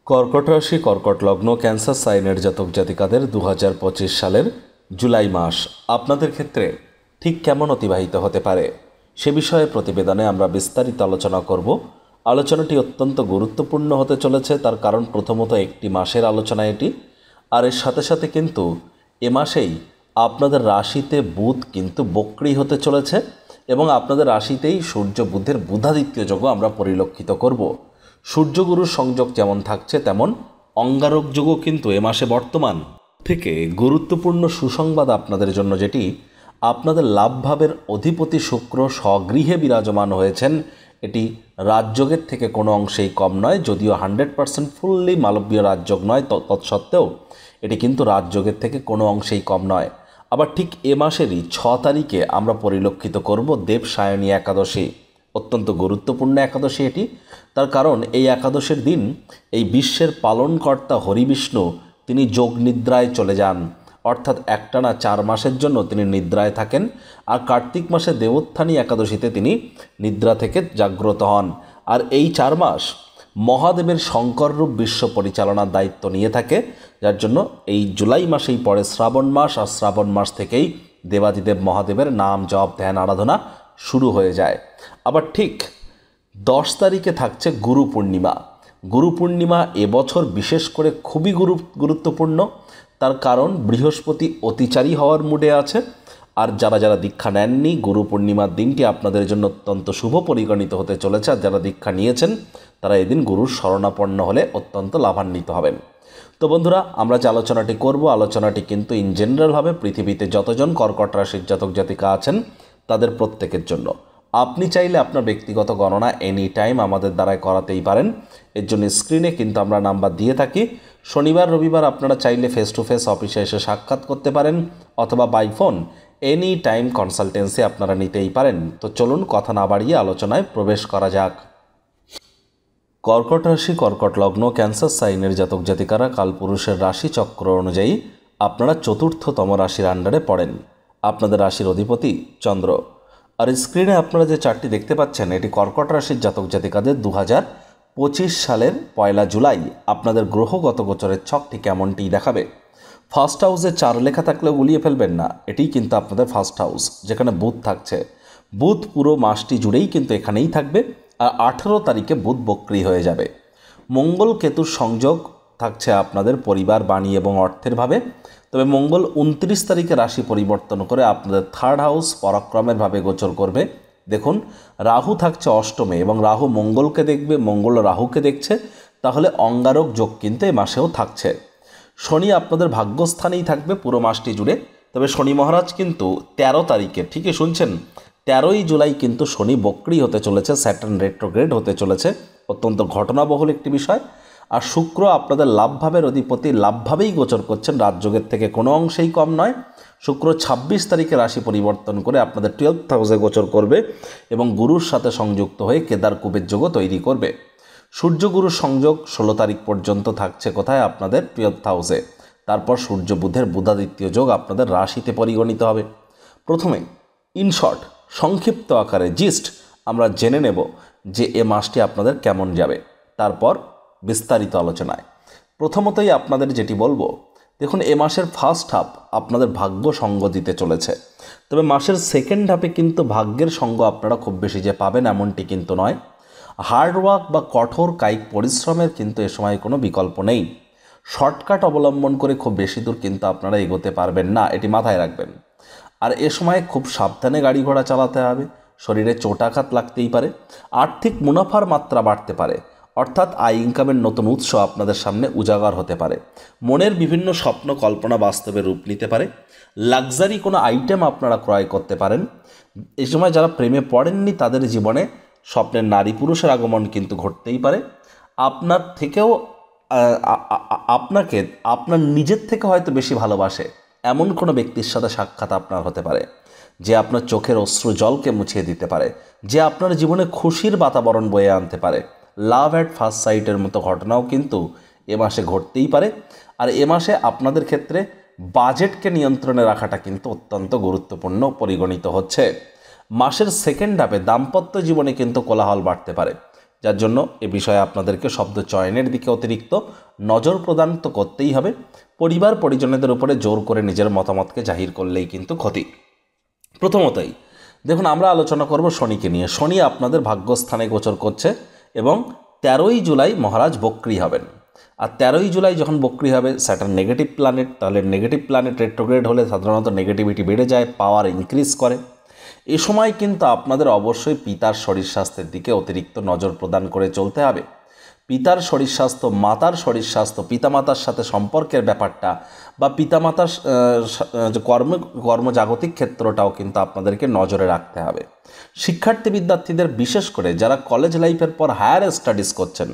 কর্কট রাশি, কর্কট লগ্ন, ক্যান্সার সাইনের জাতক জাতিকাদের 2025 সালের জুলাই মাস আপনাদের ক্ষেত্রে ঠিক কেমন অতিবাহিত হতে পারে সে বিষয়ে প্রতিবেদনে আমরা বিস্তারিত আলোচনা করব। আলোচনাটি অত্যন্ত গুরুত্বপূর্ণ হতে চলেছে, তার কারণ প্রথমত একটি মাসের আলোচনা এটি, আর এর সাথে সাথে কিন্তু এ মাসেই আপনাদের রাশিতে বুধ কিন্তু বক্রী হতে চলেছে এবং আপনাদের রাশিতেই সূর্য বুধের বুধাদিত্য যোগও আমরা পরিলক্ষিত করব। সূর্যগুরুর সংযোগ যেমন থাকছে তেমন অঙ্গারক যোগও কিন্তু এ মাসে বর্তমান থেকে গুরুত্বপূর্ণ সুসংবাদ আপনাদের জন্য, যেটি আপনাদের লাভভাবের অধিপতি শুক্র স্বগৃহে বিরাজমান হয়েছেন। এটি রাজযোগের থেকে কোনো অংশেই কম নয়, যদিও 100% ফুললি মালব্য রাজযোগ নয়, তৎসত্ত্বেও এটি কিন্তু রাজযোগের থেকে কোনো অংশেই কম নয়। আবার ঠিক এ মাসেরই 6 তারিখে আমরা পরিলক্ষিত করব দেবসায়নী একাদশী। অত্যন্ত গুরুত্বপূর্ণ একাদশী এটি, তার কারণ এই একাদশীর দিন এই বিশ্বের পালনকর্তা হরিবিষ্ণু তিনি যোগ নিদ্রায় চলে যান, অর্থাৎ একটানা 4 মাসের জন্য তিনি নিদ্রায় থাকেন। আর কার্তিক মাসে দেবোত্থানী একাদশীতে তিনি নিদ্রা থেকে জাগ্রত হন। আর এই 4 মাস মহাদেবের শঙ্কররূপ বিশ্ব পরিচালনার দায়িত্ব নিয়ে থাকে, যার জন্য এই জুলাই মাসেই পরে শ্রাবণ মাস, আর শ্রাবণ মাস থেকেই দেবাদিদেব মহাদেবের নাম জপ ধ্যান আরাধনা শুরু হয়ে যায়। আবার ঠিক 10 তারিখে থাকছে গুরু পূর্ণিমা। গুরু পূর্ণিমা এবছর বিশেষ করে খুবই গুরুত্বপূর্ণ, তার কারণ বৃহস্পতি অতিচারী হওয়ার মুডে আছে। আর যারা যারা দীক্ষা নেননি, গুরু পূর্ণিমার দিনটি আপনাদের জন্য অত্যন্ত শুভ পরিগণিত হতে চলেছে। আর যারা দীক্ষা নিয়েছেন তারা এদিন গুরুর শরণাপন্ন হলে অত্যন্ত লাভান্বিত হবেন। তো বন্ধুরা, আমরা যে আলোচনাটি করব, আলোচনাটি কিন্তু ইন জেনারেল হবে পৃথিবীতে যতজন কর্কট রাশির জাতক জাতিকা আছেন তাদের প্রত্যেকের জন্য। আপনি চাইলে আপনার ব্যক্তিগত গণনা এনি টাইম আমাদের দ্বারাই করাতেই পারেন। এর জন্য স্ক্রিনে কিন্তু আমরা নাম্বার দিয়ে থাকি। শনিবার রবিবার আপনারা চাইলে ফেস টু ফেস অফিসে এসে সাক্ষাৎ করতে পারেন, অথবা by phone any time consultancy আপনারা নিতেই পারেন। তো চলুন কথা না বাড়িয়ে আলোচনায় প্রবেশ করা যাক। কর্কট রাশি, কর্কট লগ্ন, ক্যান্সার সাইনের জাতক জাতিকারা কালপুরুষের রাশি চক্র অনুযায়ী আপনারা চতুর্থতম রাশির আন্ডারে পড়েন। আপনাদের রাশির অধিপতি চন্দ্র। আর স্ক্রিনে আপনারা যে চার্টটি দেখতে পাচ্ছেন, এটি কর্কট রাশির জাতক জাতিকাদের 2025 সালের 1 জুলাই আপনাদের গ্রহগত গোচরের ছকটি কেমনটি দেখাবে। ফার্স্ট হাউসে 4 লেখা থাকলেও গুলিয়ে ফেলবেন না, এটিই কিন্তু আপনাদের ফার্স্ট হাউস, যেখানে বুধ থাকছে। বুধ পুরো মাসটি জুড়েই কিন্তু এখানেই থাকবে। আর 18 তারিখে বুধ বক্রী হয়ে যাবে। মঙ্গল কেতুর সংযোগ থাকছে আপনাদের পরিবার, বাণী এবং অর্থের ভাবে। তবে মঙ্গল 29 তারিখে রাশি পরিবর্তন করে আপনাদের থার্ড হাউস পরাক্রমের ভাবে গোচর করবে। দেখুন, রাহু থাকছে অষ্টমে এবং রাহু মঙ্গলকে দেখবে, মঙ্গল রাহুকে দেখছে, তাহলে অঙ্গারক যোগ কিন্তু এই মাসেও থাকছে। শনি আপনাদের ভাগ্যস্থানেই থাকবে পুরো মাসটি জুড়ে। তবে শনি মহারাজ কিন্তু 13 তারিখে, ঠিকই শুনছেন, 13ই জুলাই কিন্তু শনি বক্রী হতে চলেছে, স্যাটার্ন রেট্রোগ্রেড হতে চলেছে। অত্যন্ত ঘটনাবহুল একটি বিষয়। আর শুক্র আপনাদের লাভভাবের অধিপতি, লাভভাবেই গোচর করছেন, রাজযোগের থেকে কোনো অংশেই কম নয়। শুক্র 26 তারিখে রাশি পরিবর্তন করে আপনাদের 12th হাউসে গোচর করবে এবং গুরুর সাথে সংযুক্ত হয়ে কেদার কুবের যোগও তৈরি করবে। সূর্যগুরুর সংযোগ 16 তারিখ পর্যন্ত থাকছে কোথায়, আপনাদের 12th হাউসে। তারপর সূর্য বুধের বুধাদিত্য যোগ আপনাদের রাশিতে পরিগণিত হবে। প্রথমে ইনশর্ট, সংক্ষিপ্ত আকারে জিস্ট আমরা জেনে নেব যে এ মাসটি আপনাদের কেমন যাবে, তারপর বিস্তারিত আলোচনায়। প্রথমতই আপনাদের যেটি বলবো, দেখুন এ মাসের ফার্স্ট হাফ আপনাদের ভাগ্য সঙ্গ দিতে চলেছে। তবে মাসের সেকেন্ড হাফে কিন্তু ভাগ্যের সঙ্গ আপনারা খুব বেশি যে পাবেন এমনটি কিন্তু নয়। হার্ডওয়ার্ক বা কঠোর কায়িক পরিশ্রমের কিন্তু এ সময় কোনো বিকল্প নেই। শর্টকাট অবলম্বন করে খুব বেশি দূর কিন্তু আপনারা এগোতে পারবেন না, এটি মাথায় রাখবেন। আর এ সময় খুব সাবধানে গাড়ি ঘোড়া চালাতে হবে, শরীরে চোটাঘাত লাগতেই পারে। আর্থিক মুনাফার মাত্রা বাড়তে পারে, অর্থাৎ আয় ইনকামের নতুন উৎস আপনাদের সামনে উজাগার হতে পারে। মনের বিভিন্ন স্বপ্ন কল্পনা বাস্তবে রূপ নিতে পারে। লাক্সারি কোনো আইটেম আপনারা ক্রয় করতে পারেন। এই সময় যারা প্রেমে পড়েননি তাদের জীবনে স্বপ্নের নারী পুরুষের আগমন কিন্তু ঘটতেই পারে। আপনার থেকেও আপনাকে আপনার নিজের থেকে হয়তো বেশি ভালোবাসে এমন কোনো ব্যক্তির সাথে সাক্ষাৎ আপনার হতে পারে, যে আপনার চোখের অশ্রু জলকে মুছিয়ে দিতে পারে, যে আপনার জীবনে খুশির বাতাবরণ বয়ে আনতে পারে। লাভ অ্যাট ফার্স্ট সাইটের মতো ঘটনাও কিন্তু এ মাসে ঘটতেই পারে। আর এ মাসে আপনাদের ক্ষেত্রে বাজেটকে নিয়ন্ত্রণে রাখাটা কিন্তু অত্যন্ত গুরুত্বপূর্ণ পরিগণিত হচ্ছে। মাসের সেকেন্ড হাফে দাম্পত্য জীবনে কিন্তু কোলাহল বাড়তে পারে। যার জন্য এ বিষয়ে আপনাদেরকে শব্দ চয়নের দিকে অতিরিক্ত নজর প্রদান তো করতেই হবে। পরিবার পরিজনদের উপরে জোর করে নিজের মতামতকে জাহির করলেই কিন্তু ক্ষতি। প্রথমতই দেখুন, আমরা আলোচনা করব শনিকে নিয়ে। শনি আপনাদের ভাগ্যস্থানে গোচর করছে এবং 13ই জুলাই মহারাজ বক্রী হবেন। আর 13ই জুলাই যখন বক্রী হবে, স্যাটার্ন নেগেটিভ প্ল্যানেট, তাহলে নেগেটিভ প্ল্যানেট রেট্রোগ্রেড হলে সাধারণত নেগেটিভিটি বেড়ে যায়, পাওয়ার ইনক্রিজ করে। এ সময় কিন্তু আপনাদের অবশ্যই পিতার শরীর স্বাস্থ্যের দিকে অতিরিক্ত নজর প্রদান করে চলতে হবে। পিতার শরীর স্বাস্থ্য, মাতার শরীর স্বাস্থ্য, পিতামাতার সাথে সম্পর্কের ব্যাপারটা বা পিতামাতার কর্মজাগতিক ক্ষেত্রটাও কিন্তু আপনাদেরকে নজরে রাখতে হবে। শিক্ষার্থী বিদ্যার্থীদের, বিশেষ করে যারা কলেজ লাইফের পর হায়ার স্টাডিজ করছেন,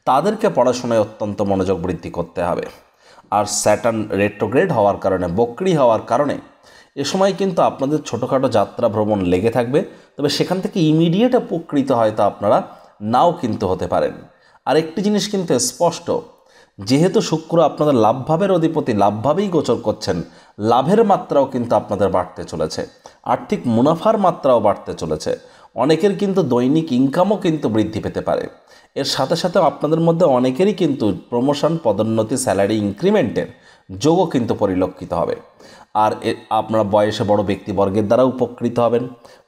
তাদেরকে পড়াশোনায় অত্যন্ত মনোযোগ বৃদ্ধি করতে হবে। আর স্যাটার্ন রেট্রোগ্রেড হওয়ার কারণে, বক্রী হওয়ার কারণে এ সময় কিন্তু আপনাদের ছোটোখাটো যাত্রা ভ্রমণ লেগে থাকবে, তবে সেখান থেকে ইমিডিয়েট উপকৃত হয়তো আপনারা নাও কিন্তু হতে পারেন। আর একটি জিনিস কিন্তু স্পষ্ট, যেহেতু শুক্র আপনাদের লাভভাবের অধিপতি, লাভভাবেই গোচর করছেন, লাভের মাত্রাও কিন্তু আপনাদের বাড়তে চলেছে, আর্থিক মুনাফার মাত্রাও বাড়তে চলেছে। অনেকের কিন্তু দৈনিক ইনকামও কিন্তু বৃদ্ধি পেতে পারে। এর সাথে সাথে আপনাদের মধ্যে অনেকেরই কিন্তু প্রমোশন, পদোন্নতি, স্যালারি ইনক্রিমেন্টের যোগও কিন্তু পরিলক্ষিত হবে। আর আপনারা বয়সে বড় ব্যক্তিবর্গের দ্বারা উপকৃত হবেন।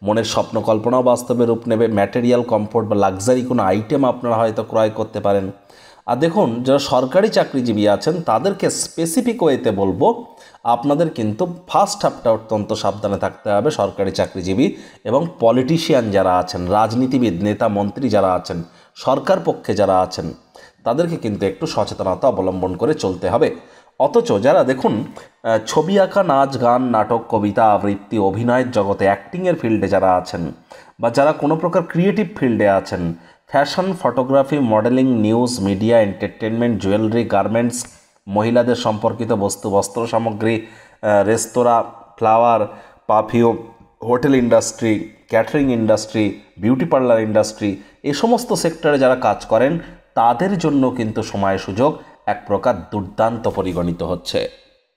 মনের স্বপ্ন কল্পনাও বাস্তবে রূপ নেবে। ম্যাটেরিয়াল কমফোর্ট বা লাক্সারি কোনো আইটেম আপনারা হয়তো ক্রয় করতে পারেন। আর দেখুন, যারা সরকারি চাকরিজীবী আছেন তাদেরকে স্পেসিফিক ওয়েতে বলবো, আপনাদের কিন্তু ফার্স্ট হাফটা অত্যন্ত সাবধানে থাকতে হবে। সরকারি চাকরিজীবী এবং পলিটিশিয়ান যারা আছেন, রাজনীতিবিদ, নেতা মন্ত্রী যারা আছেন, সরকার পক্ষে যারা আছেন, তাদেরকে কিন্তু একটু সচেতনতা অবলম্বন করে চলতে হবে। অথচ যারা দেখুন ছবি আঁকা, নাচ গান, নাটক, কবিতা আবৃত্তি, অভিনয়ের জগতে, অ্যাক্টিংয়ের ফিল্ডে যারা আছেন বা যারা কোনো প্রকার ক্রিয়েটিভ ফিল্ডে আছেন, fashion, photography, modelling, news, media, entertainment, jewellery, garments, মহিলাদের সম্পর্কিত বস্তু, বস্ত্র সামগ্রী, restaurant, flower, perfume, hotel industry, catering industry, beauty parlour industry, এই সমস্ত সেক্টরে যারা কাজ করেন তাদের জন্য কিন্তু সময় সুযোগ এক প্রকার দুর্দান্ত পরিগণিত হচ্ছে।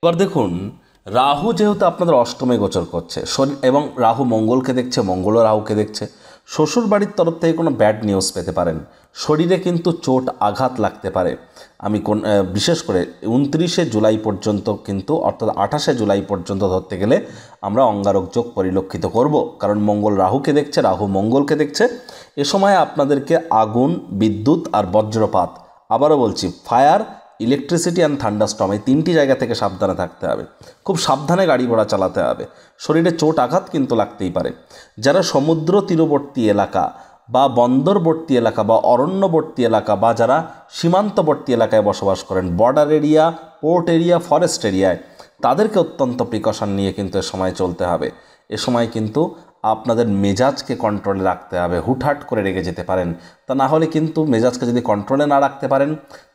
এবার দেখুন, রাহু যেহেতু আপনাদের অষ্টমে গোচর করছে এবং রাহু মঙ্গলকে দেখছে, মঙ্গলও রাহুকে দেখছে, শ্বশুর বাড়ির তরফ থেকে কোনো ব্যাড নিউজ পেতে পারেন। শরীরে কিন্তু চোট আঘাত লাগতে পারে। আমি বিশেষ করে 29শে জুলাই পর্যন্ত কিন্তু, অর্থাৎ 28শে জুলাই পর্যন্ত ধরতে গেলে আমরা অঙ্গারক যোগ পরিলক্ষিত করব, কারণ মঙ্গল রাহুকে দেখছে, রাহু মঙ্গলকে দেখছে। এ সময় আপনাদেরকে আগুন, বিদ্যুৎ আর বজ্রপাত, আবারও বলছি ফায়ার, ইলেকট্রিসিটি অ্যান্ড থান্ডারস্টর্ম, এই 3টি জায়গা থেকে সাবধানে থাকতে হবে। খুব সাবধানে গাড়ি ঘোড়া চালাতে হবে। শরীরে চোট আঘাত কিন্তু লাগতেই পারে। যারা সমুদ্র তীরবর্তী এলাকা বা বন্দরবর্তী এলাকা বা অরণ্যবর্তী এলাকা বা যারা সীমান্তবর্তী এলাকায় বসবাস করেন, border area, port area, forest এরিয়ায়, তাদেরকে অত্যন্ত প্রিকশন নিয়ে কিন্তু এ সময় চলতে হবে। এ সময় কিন্তু আপনাদের মেজাজকে কন্ট্রোলে রাখতে হবে। হুটহাট করে রেগে যেতে পারেন। তা না হলে কিন্তু মেজাজকে যদি কন্ট্রোলে না রাখতে পারেন,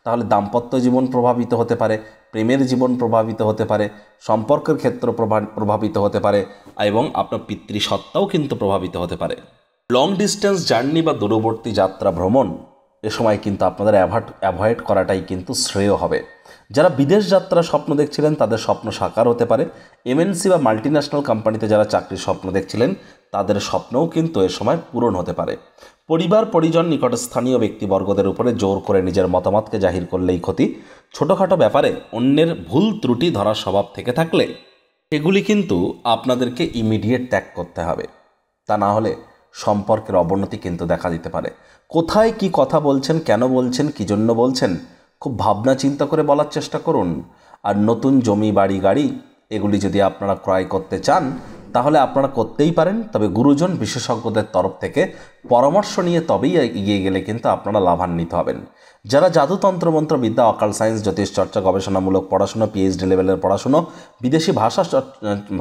তাহলে দাম্পত্য জীবন প্রভাবিত হতে পারে, প্রেমের জীবন প্রভাবিত হতে পারে, সম্পর্কের ক্ষেত্র প্রভাবিত হতে পারে এবং আপনার পিতৃসত্তাও কিন্তু প্রভাবিত হতে পারে। লং ডিস্টেন্স জার্নি বা দূরবর্তী যাত্রা ভ্রমণ এ সময় কিন্তু আপনাদের অ্যাভয়েড করাটাই কিন্তু শ্রেয় হবে। যারা বিদেশ যাত্রার স্বপ্ন দেখছিলেন তাদের স্বপ্ন সাকার হতে পারে। এমএনসি বা মাল্টিন্যাশনাল কোম্পানিতে যারা চাকরির স্বপ্ন দেখছিলেন তাদের স্বপ্নও কিন্তু এ সময় পূরণ হতে পারে। পরিবার পরিজন, নিকটস্থানীয় ব্যক্তিবর্গদের উপরে জোর করে নিজের মতামতকে জাহির করলেই ক্ষতি। ছোটোখাটো ব্যাপারে অন্যের ভুল ত্রুটি ধরার স্বভাব থেকে থাকলে এগুলি কিন্তু আপনাদেরকে ইমিডিয়েট ত্যাগ করতে হবে। তা না হলে সম্পর্কের অবনতি কিন্তু দেখা দিতে পারে। কোথায় কি কথা বলছেন, কেন বলছেন, কী জন্য বলছেন, খুব ভাবনা চিন্তা করে বলার চেষ্টা করুন। আর নতুন জমি, বাড়ি, গাড়ি এগুলি যদি আপনারা ক্রয় করতে চান তাহলে আপনারা করতেই পারেন, তবে গুরুজন বিশেষজ্ঞদের তরফ থেকে পরামর্শ নিয়ে তবেই এগিয়ে গেলে কিন্তু আপনারা লাভান্বিত হবেন। যারা জাদুতন্ত্র মন্ত্রবিদ্যা, অকাল সায়েন্স, জ্যোতিষ চর্চা, গবেষণামূলক পড়াশুনো, পিএইচডি লেভেলের পড়াশুনো, বিদেশি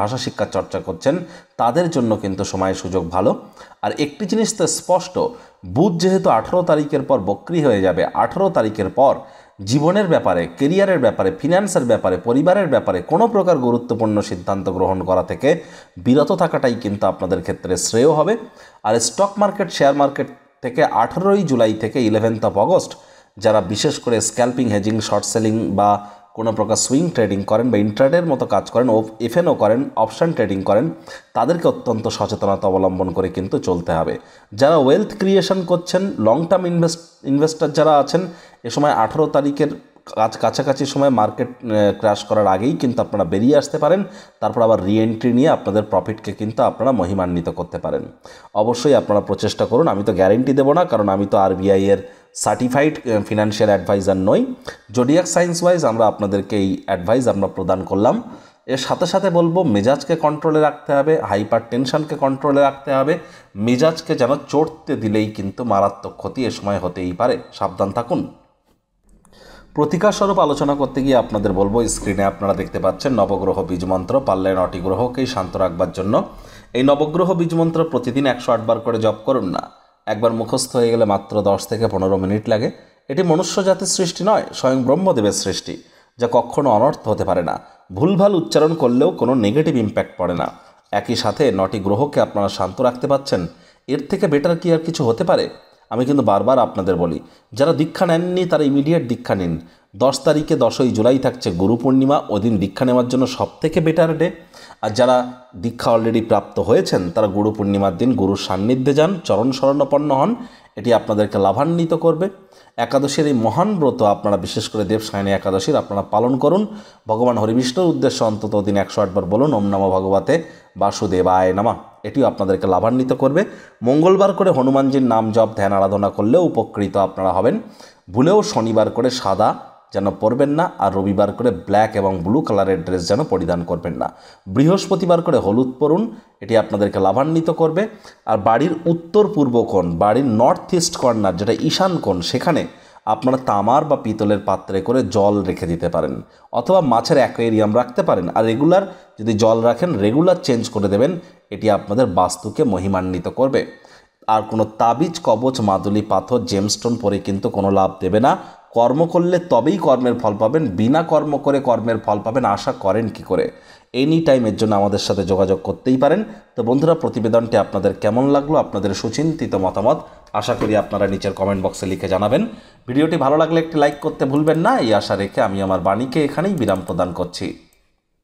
ভাষা শিক্ষার চর্চা করছেন, তাদের জন্য কিন্তু সময় সুযোগ ভালো। আর একটি জিনিস তো স্পষ্ট, বুধ যেহেতু 18 তারিখের পর বক্রী হয়ে যাবে, 18 তারিখের পর জীবনের ব্যাপারে, কেরিয়ারের ব্যাপারে, ফিনান্সের ব্যাপারে, পরিবারের ব্যাপারে কোনো প্রকার গুরুত্বপূর্ণ সিদ্ধান্ত গ্রহণ করা থেকে বিরত থাকাটাই কিন্তু আপনাদের ক্ষেত্রে শ্রেয় হবে। আর স্টক মার্কেট, শেয়ার মার্কেট থেকে 18ই জুলাই থেকে 11th অগস্ট যারা বিশেষ করে স্ক্যাল্পিং, হেজিং, শর্ট সেলিং বা কোনো প্রকার সুইং ট্রেডিং করেন বা ইন্ট্রাডের মতো কাজ করেন, এফএনও করেন, অপশান ট্রেডিং করেন, তাদেরকে অত্যন্ত সচেতনতা অবলম্বন করে কিন্তু চলতে হবে। যারা ওয়েলথ ক্রিয়েশন করছেন, লং টার্ম ইনভেস্টর যারা আছেন, এ সময় 18 তারিখের কাছাকাছি সময় মার্কেট ক্র্যাশ করার আগেই কিন্তু আপনারা বেরিয়ে আসতে পারেন। তারপর আবার রিএন্ট্রি নিয়ে আপনাদের প্রফিটকে কিন্তু আপনারা মহিমান্বিত করতে পারেন। অবশ্যই আপনারা প্রচেষ্টা করুন। আমি তো গ্যারেন্টি দেবো না, কারণ আমি তো আরবিআই এর সার্টিফাইড ফিনান্সিয়াল অ্যাডভাইজার নই। জোডিয়াক সায়েন্স ওয়াইজ আমরা আপনাদেরকে এই অ্যাডভাইস আমরা প্রদান করলাম। এর সাথে সাথে বলবো, মেজাজকে কন্ট্রোলে রাখতে হবে, হাইপার টেনশনকে কন্ট্রোলে রাখতে হবে। মেজাজকে যেন চড়তে দিলেই কিন্তু মারাত্মক ক্ষতি এ সময় হতেই পারে, সাবধান থাকুন। প্রতিকারস্বরূপ আলোচনা করতে গিয়ে আপনাদের বলবো, স্ক্রিনে আপনারা দেখতে পাচ্ছেন নবগ্রহ বীজমন্ত্র, পাল্লায় 9টি গ্রহকেই শান্ত রাখবার জন্য। এই নবগ্রহ বীজমন্ত্র প্রতিদিন 108 বার করে জপ করুন না। একবার মুখস্থ হয়ে গেলে মাত্র 10 থেকে 15 মিনিট লাগে। এটি মনুষ্য জাতির সৃষ্টি নয়, স্বয়ং ব্রহ্মদেবের সৃষ্টি, যা কখনো অনর্থ হতে পারে না। ভুলভাল উচ্চারণ করলেও কোনো নেগেটিভ ইম্প্যাক্ট পড়ে না। একই সাথে 9টি গ্রহকে আপনারা শান্ত রাখতে পাচ্ছেন, এর থেকে বেটার কি আর কিছু হতে পারে? আমি কিন্তু বারবার আপনাদের বলি, যারা দীক্ষা নেননি তারা ইমিডিয়েট দীক্ষা নিন। 10 তারিখে 10ই জুলাই থাকছে গুরু পূর্ণিমা, ওদিন দীক্ষা নেওয়ার জন্য সবথেকে বেটার ডে। আর যারা দীক্ষা অলরেডি প্রাপ্ত হয়েছেন তারা গুরু পূর্ণিমার দিন গুরুর সান্নিধ্যে যান, চরণ শরণাপন্ন হন, এটি আপনাদেরকে লাভান্বিত করবে। একাদশীর এই মহান ব্রত আপনারা, বিশেষ করে দেবসায়নী একাদশীর আপনারা পালন করুন। ভগবান হরিবিষ্ণুর উদ্দেশ্যে অন্তত দিন 108 বার বলুন ওম নমো ভগবতে বাসুদেবায় নমঃ, এটিও আপনাদেরকে লাভান্বিত করবে। মঙ্গলবার করে হনুমানজির নাম জপ ধ্যান আরাধনা করলেও উপকৃত আপনারা হবেন। ভুলেও শনিবার করে সাদা যেন পরবেন না, আর রবিবার করে ব্ল্যাক এবং ব্লু কালারের ড্রেস যেন পরিধান করবেন না। বৃহস্পতিবার করে হলুদ পরুন, এটি আপনাদেরকে লাভান্বিত করবে। আর বাড়ির উত্তর পূর্ব কোণ, বাড়ির নর্থ ইস্ট কর্নার যেটা ঈশান কোণ, সেখানে আপনারা তামার বা পিতলের পাত্রে করে জল রেখে দিতে পারেন, অথবা মাছের অ্যাকোয়ারিয়াম রাখতে পারেন। আর রেগুলার যদি জল রাখেন, রেগুলার চেঞ্জ করে দেবেন, এটি আপনাদের বাস্তুকে মহিমান্বিত করবে। আর কোনো তাবিজ, কবচ, মাদুলি, পাথর, জেমস্টোন পরে কিন্তু কোনো লাভ দেবে না। কর্ম করলে তবেই কর্মের ফল পাবেন, বিনা কর্ম করে কর্মের ফল পাবেন আশা করেন কি করে? এনি টাইমের জন্য আমাদের সাথে যোগাযোগ করতেই পারেন। তো বন্ধুরা, প্রতিবেদনটি আপনাদের কেমন লাগলো, আপনাদের সুচিন্তিত মতামত আশা করি আপনারা নিচের কমেন্ট বক্সে লিখে জানাবেন। ভিডিওটি ভালো লাগলে একটি লাইক করতে ভুলবেন না, এই আশা রেখে আমি আমার বাণীকে এখানেই বিরাম প্রদান করছি।